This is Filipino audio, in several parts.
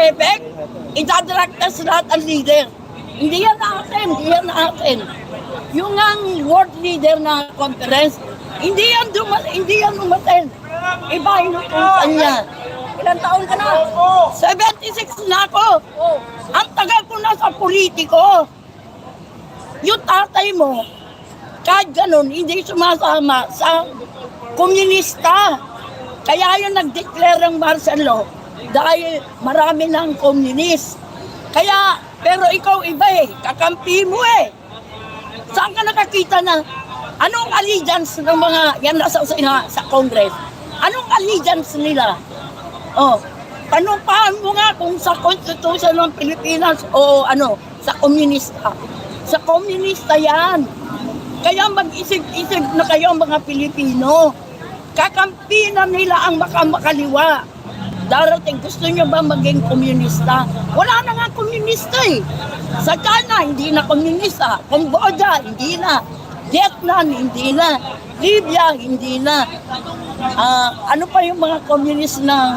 prefect, itadrag test lahat ang leader. Hindi yan akin, hindi yan akin. Yung ang world leader na conference, hindi yan umaten. Iba inutusan niya. Ilang taon ka na? 76 na ako. Ang tagal ko na sa politiko. Yung tatay mo, kahit ganun, hindi sumasama sa komunista. Kaya yung nag-declare ng martial law dahil marami ng komunist. Kaya, pero ikaw iba eh, kakampi mo eh. Saan ka nakakita na, anong allegiance ng mga, yan nasa sa Congress, anong allegiance nila? Oh, tanumpahan mo nga kung sa Constitution ng Pilipinas o ano, sa komunista. Sa komunista yan. Kaya mag-isip-isip na kayo mga Pilipino. Kakampi na nila ang makaliwa. Darating, gusto nyo ba maging komunista? Wala na nga komunista eh. Sa China, hindi na komunista. Cambodia, hindi na. Vietnam, hindi na. Libya, hindi na. Ano pa yung mga komunist na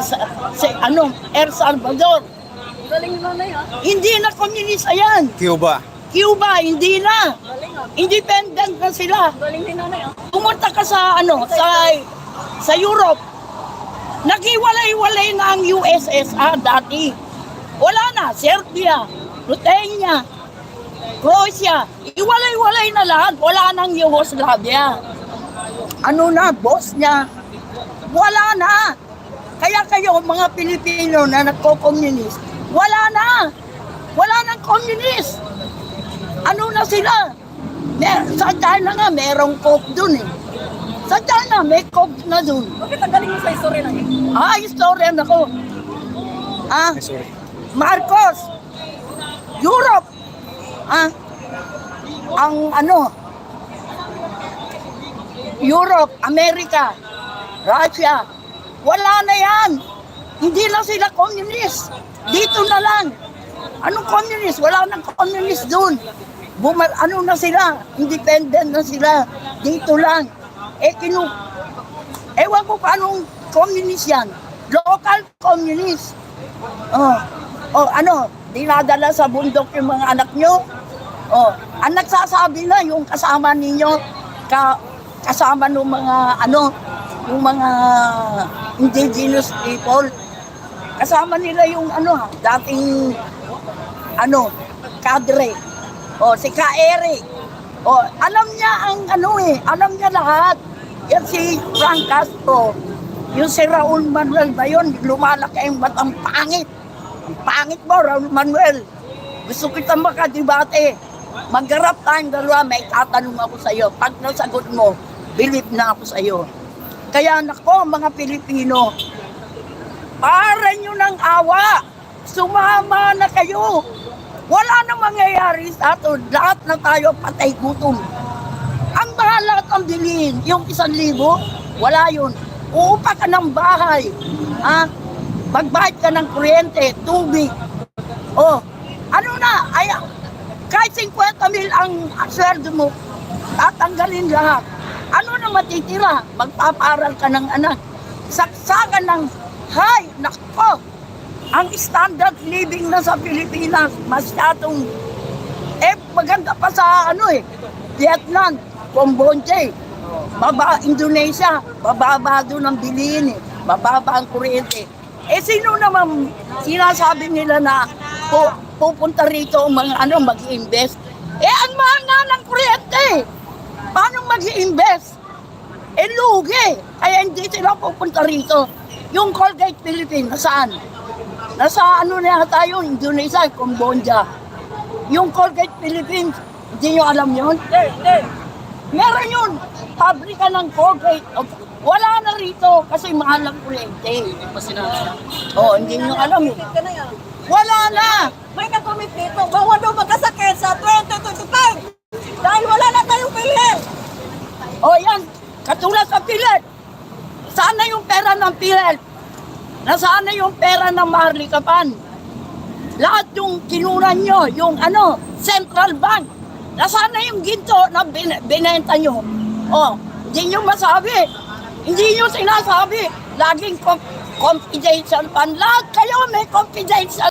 El Salvador? Hindi na komunista yan. Cuba, hindi na. Independent na sila. Pumunta ka sa sa Europe. Naghiwalay-walay na ang USSR dati. Wala na. Serbia, Ruthenia, Croatia. Iwalay-walay na lahat. Wala nang Yugoslavia. Bosnia. Wala na. Kaya kayo, mga Pilipino na nagko-communist, wala na. Wala nang communist. Ano na sila? Sa China nga, merong coke dun eh. Sa China, may coke na dun. Bakit ang galing mo sa istorya na yun? Historian ako. sorry. Marcos. Europe. Europe, America, Russia. Wala na yan. Hindi na sila communist. Dito na lang. Anong communist? Wala nang communist dun. Na sila? Independent na sila. Dito lang. Ewan ko paanong communist yan. Local communist. Dinadala sa bundok yung mga anak nyo. Ang nagsasabi na yung kasama ninyo, kasama ng mga yung mga indigenous people. Kasama nila yung dating kadre. Si Ka Eric. Alam niya alam niya lahat. Yan si Frank Castro. Yung si Raul Manuel ba yun? Lumalaki ang batang pangit. Ang pangit mo, Raul Manuel. Gusto kita makadibate. Magharap tayong dalawa, may tatanong ako sa iyo. Pag nasagot mo, believe na ako sa iyo. Kaya nako, mga Pilipino, para nyo ng awa. Sumama na kayo. Wala nang mangyayari sa atin. Lahat na tayo patay gutom. Ang bahala at ang bilhin, yung 1,000, wala yun. Uupa ka ng bahay. Magbayad ka ng kuryente, tubig. Kahit 50,000 ang sweldo mo, tatanggalin lahat. Ano na matitira? Magpaparal ka ng anak. Saksakan ng, nako! Ang standard living na sa Pilipinas, masyadong, maganda pa sa Vietnam, Cambodia, Indonesia, bababa doon ang bilihin bababa ang kuryente. Sino naman sinasabi nila na pupunta rito ang mga mag-i-invest? Ang mahal nga ng kuryente. Paano mag-i-invest? Lugi. Kaya hindi sila pupunta rito. Yung Colgate Philippines, nasaan? Nasa na tayo, Indonesia, Cambodia. Yung Colgate Philippines, hindi nyo alam yun? Hindi. Meron yun. Pabrika ng Colgate. Wala na rito kasi mahal ang kuryente. Hindi nyo alam eh. Ka na yan. Wala na. May nag-commit dito. Bawal daw magkasakit sa 2025. Dahil wala na tayong pilin. Yan. Katulad sa PhilHealth. Saan na yung pera ng PhilHealth? Nasaan na yung pera ng Maharlikapan? Lahat yung kinunan nyo, yung Central Bank. Nasaan na yung ginto na binenta nyo? Hindi nyo masabi. Hindi nyo sinasabi. Laging confidential fund. Lahat kayo may confidential